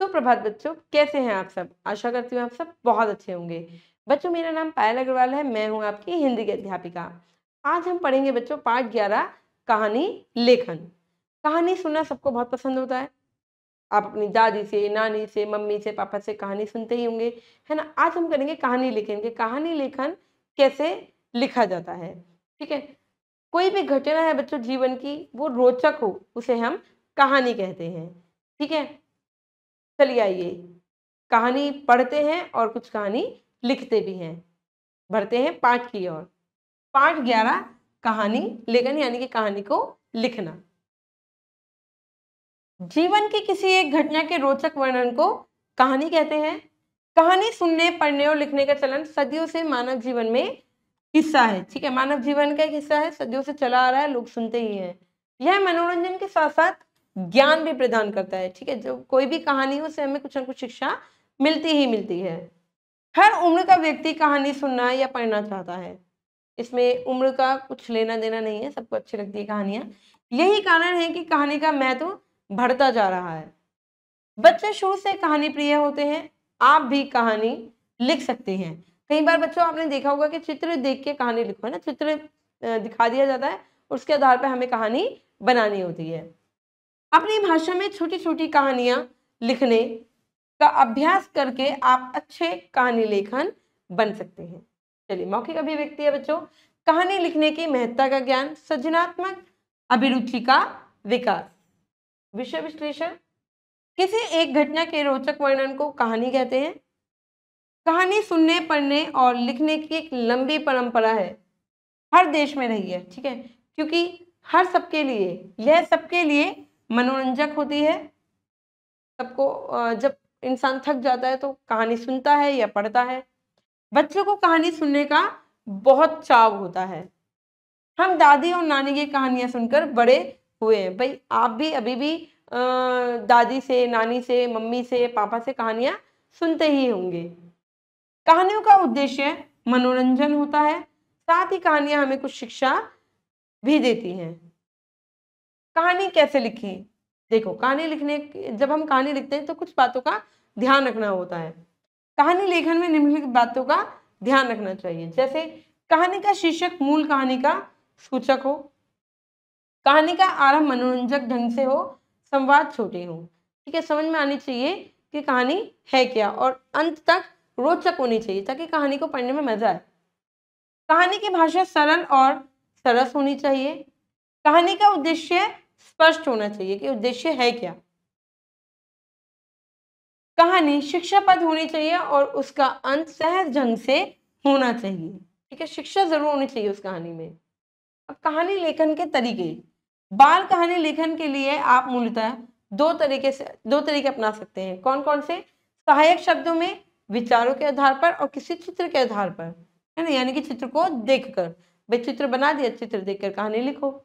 सुप्रभात बच्चों, कैसे हैं आप सब? आशा करती हूँ आप सब बहुत अच्छे होंगे। बच्चों, मेरा नाम पायल अग्रवाल है, मैं हूँ आपकी हिंदी की अध्यापिका। आज हम पढ़ेंगे बच्चों पाठ 11 कहानी लेखन। कहानी सुनना सबको बहुत पसंद होता है। आप अपनी दादी से, नानी से, मम्मी से, पापा से कहानी सुनते ही होंगे, है ना? आज हम करेंगे कहानी लेखन के कहानी लेखन कैसे लिखा जाता है। ठीक है, कोई भी घटना है बच्चों जीवन की, वो रोचक हो उसे हम कहानी कहते हैं। ठीक है, चलिए आइए कहानी पढ़ते हैं और कुछ कहानी लिखते भी हैं। बढ़ते हैं पाठ की ओर। पाठ 11 कहानी लेखन यानी कि कहानी को लिखना। जीवन की किसी एक घटना के रोचक वर्णन को कहानी कहते हैं। कहानी सुनने, पढ़ने और लिखने का चलन सदियों से मानव जीवन में हिस्सा है। ठीक है, मानव जीवन का एक हिस्सा है, सदियों से चला आ रहा है, लोग सुनते ही हैं। यह मनोरंजन के साथ साथ ज्ञान भी प्रदान करता है। ठीक है, जो कोई भी कहानी हो उससे हमें कुछ न कुछ शिक्षा मिलती ही मिलती है। हर उम्र का व्यक्ति कहानी सुनना या पढ़ना चाहता है। इसमें उम्र का कुछ लेना देना नहीं है, सबको अच्छी लगती है कहानियां। यही कारण है कि कहानी का महत्व बढ़ता जा रहा है। बच्चे शुरू से कहानी प्रिय होते हैं। आप भी कहानी लिख सकते हैं। कई बार बच्चों आपने देखा होगा कि चित्र देख के कहानी लिखो, है ना? चित्र दिखा दिया जाता है, उसके आधार पर हमें कहानी बनानी होती है। अपनी भाषा में छोटी छोटी कहानियां लिखने का अभ्यास करके आप अच्छे कहानी लेखन बन सकते हैं। चलिए, मौखिक अभिव्यक्ति है बच्चों। कहानी लिखने की महत्ता का ज्ञान, सृजनात्मक अभिरुचि का विकास। विषय विश्लेषण। किसी एक घटना के रोचक वर्णन को कहानी कहते हैं। कहानी सुनने, पढ़ने और लिखने की एक लंबी परंपरा है, हर देश में रही है। ठीक है, क्योंकि हर सबके लिए, यह सबके लिए मनोरंजक होती है। सबको जब इंसान थक जाता है तो कहानी सुनता है या पढ़ता है। बच्चों को कहानी सुनने का बहुत चाव होता है। हम दादी और नानी की कहानियां सुनकर बड़े हुए हैं। भाई, आप भी अभी भी दादी से, नानी से, मम्मी से, पापा से कहानियां सुनते ही होंगे। कहानियों का उद्देश्य मनोरंजन होता है, साथ ही कहानियां हमें कुछ शिक्षा भी देती हैं। कहानी कैसे लिखें? देखो, कहानी लिखने, जब हम कहानी लिखते हैं तो कुछ बातों का ध्यान रखना होता है। कहानी लेखन में निम्नलिखित बातों का ध्यान रखना चाहिए। जैसे कहानी का शीर्षक मूल कहानी का सूचक हो, कहानी का आरंभ मनोरंजक ढंग से हो, संवाद छोटे हो। ठीक है, समझ में आनी चाहिए कि कहानी है क्या, और अंत तक रोचक होनी चाहिए ताकि कहानी को पढ़ने में मजा आए। कहानी की भाषा सरल और सरस होनी चाहिए। कहानी का उद्देश्य स्पष्ट होना चाहिए कि उद्देश्य है क्या। कहानी शिक्षाप्रद होनी चाहिए और उसका अंत सहज ढंग से होना चाहिए। ठीक है, शिक्षा जरूर होनी चाहिए उस कहानी में। अब कहानी लेखन के तरीके। बाल कहानी लेखन के लिए आप मूलतः दो तरीके अपना सकते हैं। कौन कौन से? सहायक शब्दों में, विचारों के आधार पर और किसी चित्र के आधार पर, है ना? यानी कि चित्र को देखकर, भाई चित्र बना दिया, चित्र देखकर कहानी लिखो।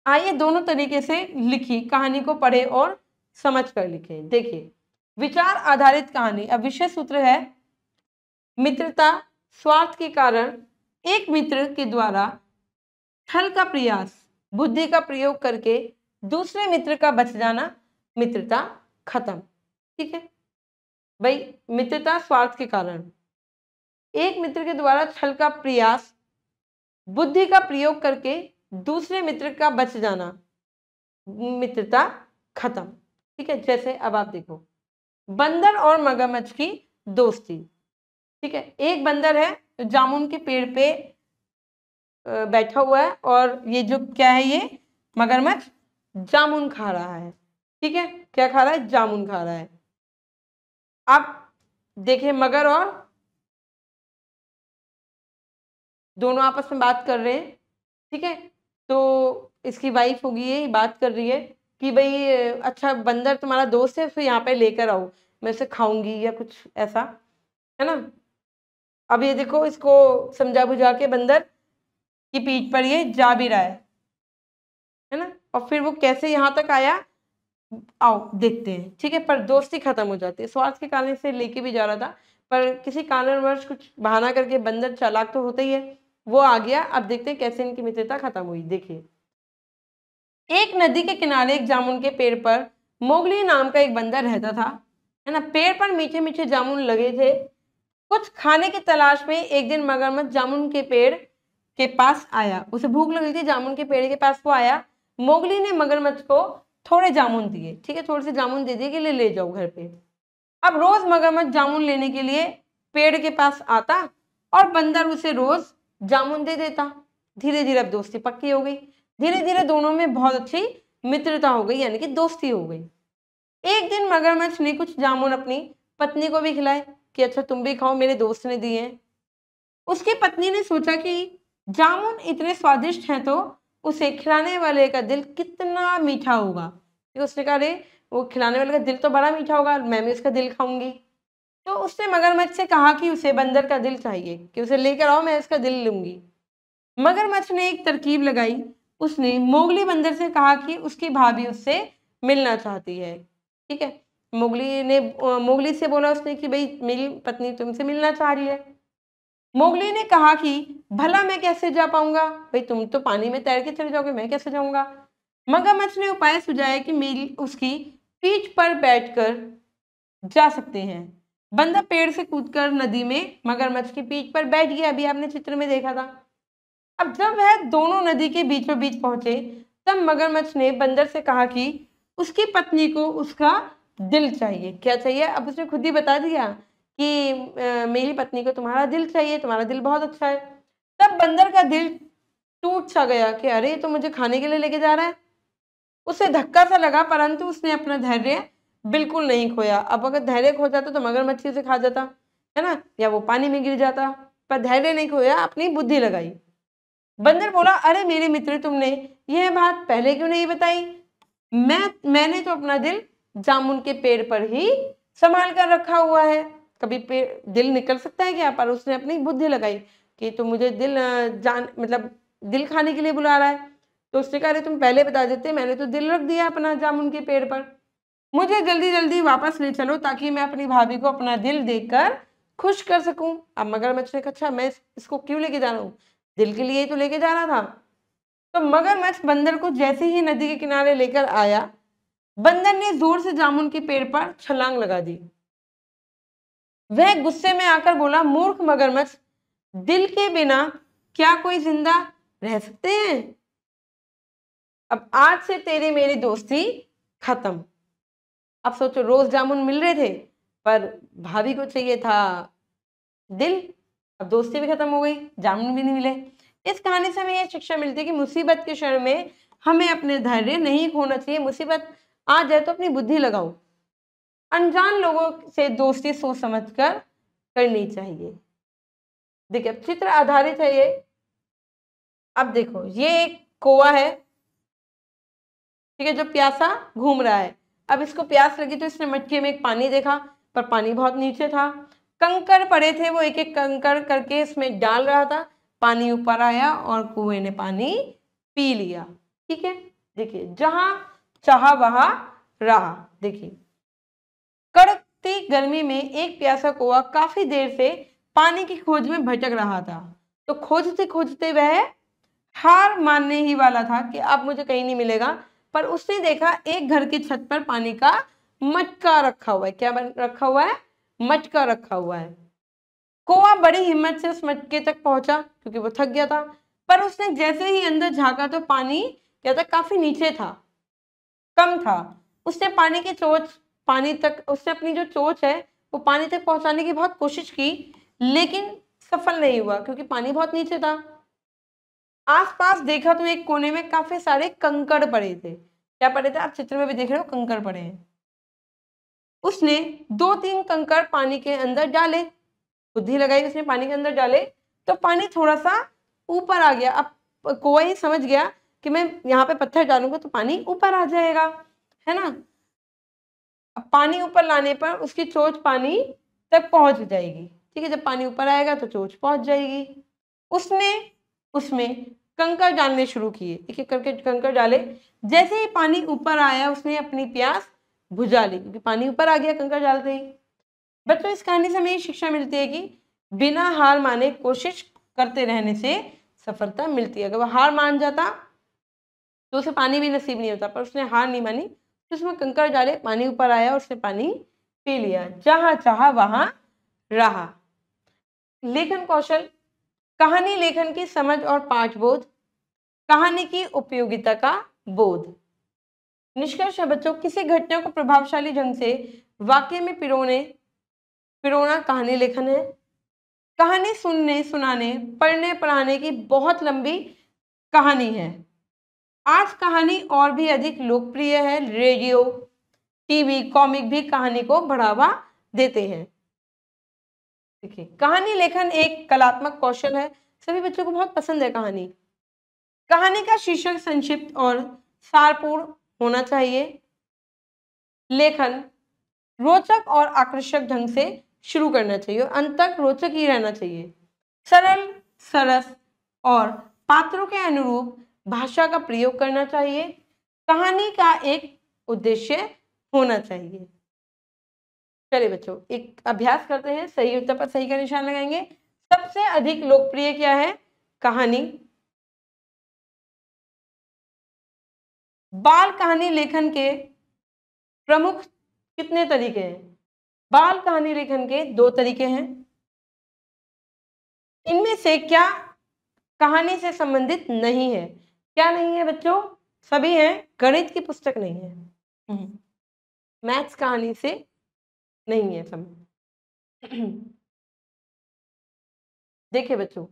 आइए दोनों तरीके से लिखी कहानी को पढ़े और समझ कर लिखें। देखिए, विचार आधारित कहानी। अब विषय सूत्र है मित्रता। स्वार्थ के कारण एक मित्र के द्वारा छल का प्रयास, बुद्धि का प्रयोग करके दूसरे मित्र का बच जाना, मित्रता खत्म। ठीक है भाई, मित्रता स्वार्थ के कारण, एक मित्र के द्वारा छल का प्रयास, बुद्धि का प्रयोग करके दूसरे मित्र का बच जाना, मित्रता खत्म। ठीक है, जैसे अब आप देखो, बंदर और मगरमच्छ की दोस्ती। ठीक है, एक बंदर है जो जामुन के पेड़ पे बैठा हुआ है, और ये जो क्या है, ये मगरमच्छ जामुन खा रहा है। ठीक है, क्या खा रहा है? जामुन खा रहा है। आप देखिए, मगर और दोनों आपस में बात कर रहे हैं। ठीक है, तो इसकी वाइफ होगी, ये बात कर रही है कि भाई अच्छा, बंदर तुम्हारा दोस्त है, फिर यहाँ पे लेकर आओ, मैं उसे खाऊंगी या कुछ ऐसा, है ना? अब ये देखो, इसको समझा बुझा के बंदर की पीठ पर ये जा भी रहा है ना? और फिर वो कैसे यहाँ तक आया, आओ देखते हैं। ठीक है, पर दोस्ती खत्म हो जाती है। स्वार्थ के कारण से लेके भी जा रहा था, पर किसी कारणवश कुछ बहाना करके, बंदर चालाक तो होता ही है, वो आ गया। अब देखते हैं कैसे इनकी मित्रता खत्म हुई। देखिए, एक नदी के किनारे एक जामुन के पेड़ पर मोगली नाम का एक बंदर रहता था, है ना। पेड़ पर मीठे मीठे जामुन लगे थे। कुछ खाने की तलाश में एक दिन मगरमच्छ जामुन के पेड़ के पास आया। उसे भूख लगी थी, जामुन के पेड़ के पास वो आया। मोगली ने मगरमच्छ को थोड़े जामुन दिए, ठीक है, थोड़े से जामुन दे दिए कि ले जाओ घर पे। अब रोज मगरमच्छ जामुन लेने के लिए पेड़ के पास आता और बंदर उसे रोज जामुन दे देता। धीरे धीरे अब दोस्ती पक्की हो गई। धीरे धीरे दोनों में बहुत अच्छी मित्रता हो गई, यानी कि दोस्ती हो गई। एक दिन मगरमच्छ ने कुछ जामुन अपनी पत्नी को भी खिलाए कि अच्छा तुम भी खाओ, मेरे दोस्त ने दिए हैं। उसकी पत्नी ने सोचा कि जामुन इतने स्वादिष्ट हैं तो उसे खिलाने वाले का दिल कितना मीठा होगा। तो उसने कहा अरे वो खिलाने वाले का दिल तो बड़ा मीठा होगा, मैं भी उसका दिल खाऊंगी। तो उसने मगरमच्छ से कहा कि उसे बंदर का दिल चाहिए, कि उसे लेकर आओ, मैं उसका दिल लूंगी। मगरमच्छ ने एक तरकीब लगाई। उसने मोगली बंदर से कहा कि उसकी भाभी उससे मिलना चाहती है, ठीक है। मोगली से बोला उसने कि भाई मेरी पत्नी तुमसे मिलना चाह रही है। मोगली ने कहा कि भला मैं कैसे जा पाऊंगा, भाई तुम तो पानी में तैर के चले जाओगे, मैं कैसे जाऊंगा। मगरमच्छ ने उपाय सुझाया कि मेरी उसकी पीठ पर बैठकर जा सकते हैं। बंदर पेड़ से कूदकर नदी में मगरमच्छ की पीठ पर बैठ गया, अभी आपने चित्र में देखा था। अब जब वह दोनों नदी के बीचों बीच पहुंचे तब मगरमच्छ ने बंदर से कहा कि उसकी पत्नी को उसका दिल चाहिए। क्या चाहिए, अब उसने खुद ही बता दिया कि मेरी पत्नी को तुम्हारा दिल चाहिए, तुम्हारा दिल बहुत अच्छा है। तब बंदर का दिल टूट सा गया कि अरे ये तो मुझे खाने के लिए लेके जा रहा है। उसे धक्का सा लगा, परंतु उसने अपना धैर्य बिल्कुल नहीं खोया। अब अगर धैर्य खो जाता तो मगरमच्छ उसे खा जाता, है ना, या वो पानी में गिर जाता। पर धैर्य नहीं खोया, अपनी बुद्धि लगाई। बंदर बोला अरे मेरे मित्र, तुमने यह बात पहले क्यों नहीं बताई। मैंने तो अपना दिल जामुन के पेड़ पर ही संभाल कर रखा हुआ है, कभी पेड़ दिल निकल सकता है क्या। पर उसने अपनी बुद्धि लगाई कि तो मुझे दिल मतलब दिल खाने के लिए बुला रहा है। तो उसने कहा अरे तुम पहले बता देते, मैंने तो दिल रख दिया अपना जामुन के पेड़ पर। मुझे जल्दी जल्दी वापस ले चलो ताकि मैं अपनी भाभी को अपना दिल देकर खुश कर सकूं। अब मगरमच्छ ने कहा अच्छा मैं इसको क्यों लेके जा रहा हूँ, दिल के लिए ही तो लेके जा रहा था। तो मगरमच्छ बंदर को जैसे ही नदी के किनारे लेकर आया, बंदर ने जोर से जामुन के पेड़ पर छलांग लगा दी। वह गुस्से में आकर बोला मूर्ख मगरमच्छ, दिल के बिना क्या कोई जिंदा रह सकते हैं। अब आज से तेरी मेरी दोस्ती खत्म। अब सोचो, रोज जामुन मिल रहे थे पर भाभी को चाहिए था दिल, अब दोस्ती भी खत्म हो गई, जामुन भी नहीं मिले। इस कहानी से हमें यह शिक्षा मिलती है कि मुसीबत के क्षण में हमें अपने धैर्य नहीं खोना चाहिए। मुसीबत आ जाए तो अपनी बुद्धि लगाओ। अनजान लोगों से दोस्ती सोच समझकर करनी चाहिए। देखिए अब चित्र आधारित है ये। अब देखो ये एक कौवा है, ठीक है, जो प्यासा घूम रहा है। अब इसको प्यास लगी तो इसने मटके में एक पानी देखा, पर पानी बहुत नीचे था, कंकड़ पड़े थे, वो एक एक कंकड़ करके इसमें डाल रहा था। पानी ऊपर आया और कुएं ने पानी पी लिया, ठीक है। देखिए जहां चाहा वहां रहा। देखिए कड़कती गर्मी में एक प्यासा कौवा काफी देर से पानी की खोज में भटक रहा था। तो खोजते खोजते वह हार मानने ही वाला था कि अब मुझे कहीं नहीं मिलेगा। पर उसने देखा एक घर की छत पर पानी का मटका रखा हुआ है। क्या रखा हुआ है, मटका रखा हुआ है। कौवा बड़ी हिम्मत से उस मटके तक पहुंचा क्योंकि वो थक गया था। पर उसने जैसे ही अंदर झांका तो पानी क्या था, काफी नीचे था, कम था। उसने पानी की चोंच पानी तक उसने अपनी जो चोंच है वो पानी तक पहुंचाने की बहुत कोशिश की, लेकिन सफल नहीं हुआ क्योंकि पानी बहुत नीचे था। आसपास देखा तो एक कोने में काफी सारे कंकड़ पड़े थे। क्या पड़े थे, आप चित्र में भी देख रहे हो, कंकड़ पड़े हैं। उसने 2-3 कंकड़ पानी के अंदर डाले, बुद्धि लगाई, उसने पानी के अंदर डाले तो पानी थोड़ा सा ऊपर आ गया। अब कौवा ही समझ गया कि मैं यहाँ पे पत्थर डालूंगा तो पानी ऊपर आ जाएगा, है ना। अब पानी ऊपर लाने पर उसकी चोंच पानी तक पहुंच जाएगी, ठीक है। जब पानी ऊपर आएगा तो चोंच पहुंच जाएगी। उसने उसमें कंकड़ डालने शुरू किए, एक एक करके कंकड़ डाले। जैसे ही पानी ऊपर आया उसने अपनी प्यास बुझा ली क्योंकि पानी ऊपर आ गया कंकड़ डालते ही। बच्चों इस कहानी से हमें ये शिक्षा मिलती है कि बिना हार माने कोशिश करते रहने से सफलता मिलती है। अगर वो हार मान जाता तो उसे पानी भी नसीब नहीं होता, पर उसने हार नहीं मानी, तो उसमें कंकड़ डाले, पानी ऊपर आया और उसने पानी पी लिया, जहां चाहा वहां रहा। लेखन कौशल, कहानी लेखन की समझ और पाठबोध, कहानी की उपयोगिता का बोध। निष्कर्ष है बच्चों, किसी घटना को प्रभावशाली ढंग से वाक्य में पिरोना कहानी लेखन है। कहानी सुनने, सुनाने, पढ़ने, पढ़ाने की बहुत लंबी कहानी है। आज कहानी और भी अधिक लोकप्रिय है। रेडियो, टीवी, कॉमिक भी कहानी को बढ़ावा देते हैं। देखिए, कहानी लेखन एक कलात्मक कौशल है, सभी बच्चों को बहुत पसंद है कहानी। कहानी का शीर्षक संक्षिप्त और सारपूर्ण होना चाहिए। लेखन रोचक और आकर्षक ढंग से शुरू करना चाहिए और अंत तक रोचक ही रहना चाहिए। सरल, सरस और पात्रों के अनुरूप भाषा का प्रयोग करना चाहिए। कहानी का एक उद्देश्य होना चाहिए। चलिए बच्चों, एक अभ्यास करते हैं, सही उत्तर पर सही का निशान लगाएंगे। सबसे अधिक लोकप्रिय क्या है? कहानी। बाल कहानी लेखन के प्रमुख कितने तरीके हैं? बाल कहानी लेखन के 2 तरीके हैं। इनमें से क्या कहानी से संबंधित नहीं है? क्या नहीं है बच्चों? सभी हैं। गणित की पुस्तक नहीं है, मैथ्स कहानी से नहीं है सब। देखिए बच्चों,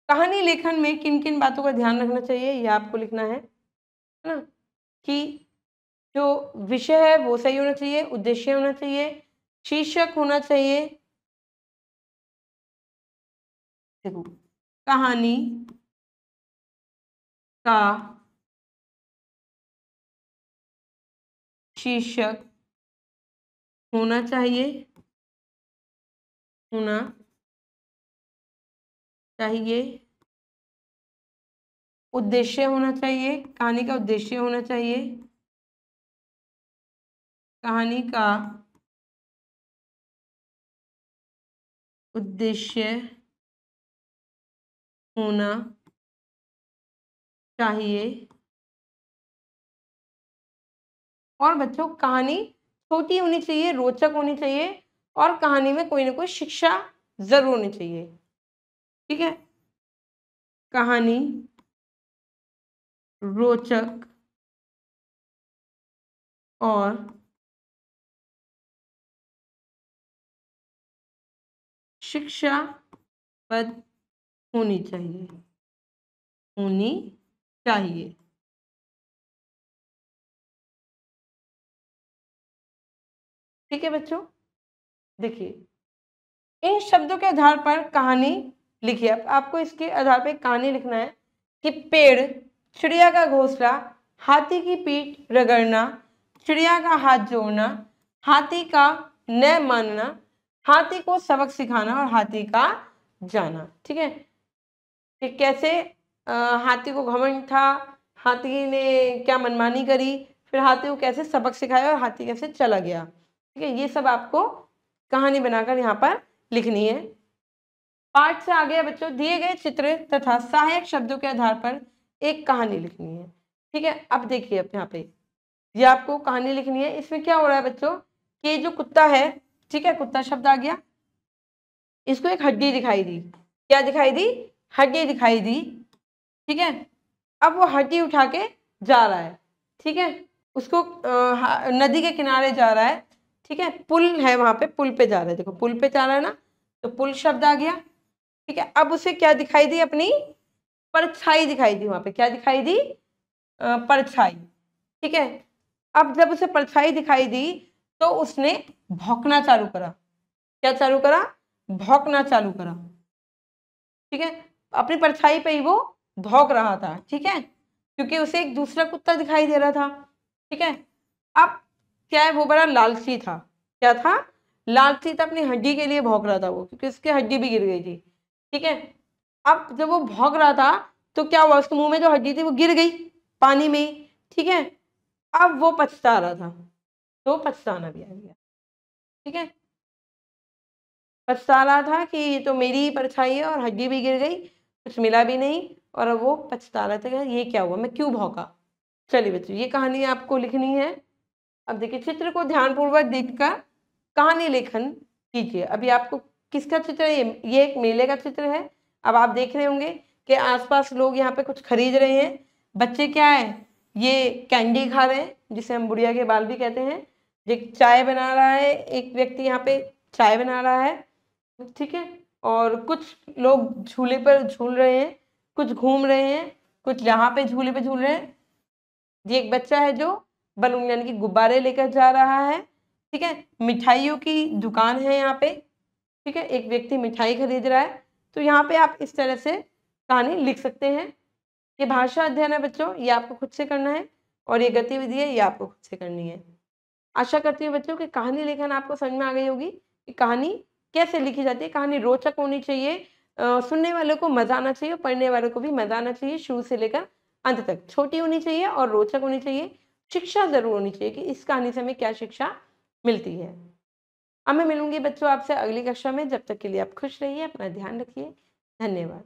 कहानी लेखन में किन किन बातों का ध्यान रखना चाहिए, यह आपको लिखना है ना, कि जो विषय है वो सही होना चाहिए, उद्देश्य होना चाहिए, शीर्षक होना चाहिए। देखो, कहानी का शीर्षक होना चाहिए, उद्देश्य होना चाहिए, कहानी का उद्देश्य होना चाहिए, कहानी का उद्देश्य होना चाहिए। और बच्चों, कहानी छोटी होनी चाहिए, रोचक होनी चाहिए और कहानी में कोई ना कोई शिक्षा जरूर होनी चाहिए। ठीक है, कहानी रोचक और शिक्षाप्रद होनी चाहिए, होनी चाहिए। ठीक है बच्चों, देखिए, इन शब्दों के आधार पर कहानी लिखिए। अब आपको इसके आधार पर कहानी लिखना है कि पेड़, चिड़िया का घोंसला, हाथी की पीठ रगड़ना, चिड़िया का हाथ जोड़ना, हाथी का न मानना, हाथी को सबक सिखाना और हाथी का जाना। ठीक है, कि कैसे हाथी को घमंड था, हाथी ने क्या मनमानी करी, फिर हाथी को कैसे सबक सिखाया और हाथी कैसे चला गया। ठीक है, ये सब आपको कहानी बनाकर यहाँ पर लिखनी है। पाठ से आगे बच्चों, दिए गए चित्र तथा सहायक शब्दों के आधार पर एक कहानी लिखनी है। ठीक है, अब देखिए, अब यहाँ पे ये आपको कहानी लिखनी है। इसमें क्या हो रहा है बच्चों, कि जो कुत्ता है, ठीक है, कुत्ता शब्द आ गया, इसको एक हड्डी दिखाई दी। क्या दिखाई दी? हड्डी दिखाई दी। ठीक है, अब वो हड्डी उठा के जा रहा है। ठीक है, उसको नदी के किनारे जा रहा है। ठीक है, पुल है वहां पे, पुल पे जा रहा है। देखो, पुल पे जा रहा है ना, तो पुल शब्द आ गया। ठीक है, अब उसे क्या दिखाई दी? अपनी परछाई दिखाई दी। वहां पे क्या दिखाई दी? परछाई। ठीक है, अब जब उसे परछाई दिखाई दी तो उसने भौंकना चालू करा। क्या चालू करा? भौंकना चालू करा। ठीक है, अपनी परछाई पे ही वो भौंक रहा था। ठीक है, क्योंकि उसे एक दूसरा कुत्ता दिखाई दे रहा था। ठीक है, अब क्या है, वो बड़ा लालची था। क्या था? लालची था, अपनी हड्डी के लिए भौंक रहा था वो, क्योंकि उसकी हड्डी भी गिर गई थी। ठीक है, अब जब वो भौंक रहा था तो क्या हुआ, उसके मुंह में जो हड्डी थी वो गिर गई पानी में। ठीक है, अब वो पछता रहा था, तो पछताना भी आ गया। ठीक है, पछता रहा था कि ये तो मेरी ही परछाई है और हड्डी भी गिर गई, कुछ मिला भी नहीं, और अब वो पछता रहा था कि ये क्या हुआ, मैं क्यों भौंका। चलिए बच्चों, ये कहानी आपको लिखनी है। अब देखिए चित्र को ध्यानपूर्वक देखकर कहानी लेखन कीजिए। अभी आपको किसका चित्र है? ये एक मेले का चित्र है। अब आप देख रहे होंगे कि आसपास लोग यहाँ पे कुछ खरीद रहे हैं। बच्चे क्या है, ये कैंडी खा रहे हैं, जिसे हम बुढ़िया के बाल भी कहते हैं। एक चाय बना रहा है, एक व्यक्ति यहाँ पे चाय बना रहा है, ठीक है। और कुछ लोग झूले पर झूल रहे हैं, कुछ घूम रहे हैं, कुछ यहाँ पे झूले पे झूल रहे हैं। ये एक बच्चा है जो बलून यानी कि गुब्बारे लेकर जा रहा है, ठीक है। मिठाइयों की दुकान है यहाँ पे, ठीक है। एक व्यक्ति मिठाई खरीद रहा है। तो यहाँ पे आप इस तरह से कहानी लिख सकते हैं। ये भाषा अध्ययन है बच्चों, ये आपको खुद से करना है, और ये गतिविधि है, ये आपको खुद से करनी है। आशा करती हूँ बच्चों कि कहानी लेखन आपको समझ में आ गई होगी कि कहानी कैसे लिखी जाती है। कहानी रोचक होनी चाहिए, सुनने वालों को मजा आना चाहिए, पढ़ने वालों को भी मजा आना चाहिए, शुरू से लेकर अंत तक। छोटी होनी चाहिए और रोचक होनी चाहिए। शिक्षा जरूर होनी चाहिए कि इस कहानी से हमें क्या शिक्षा मिलती है। अब मैं मिलूंगी बच्चों आपसे अगली कक्षा में। जब तक के लिए आप खुश रहिए, अपना ध्यान रखिए। धन्यवाद।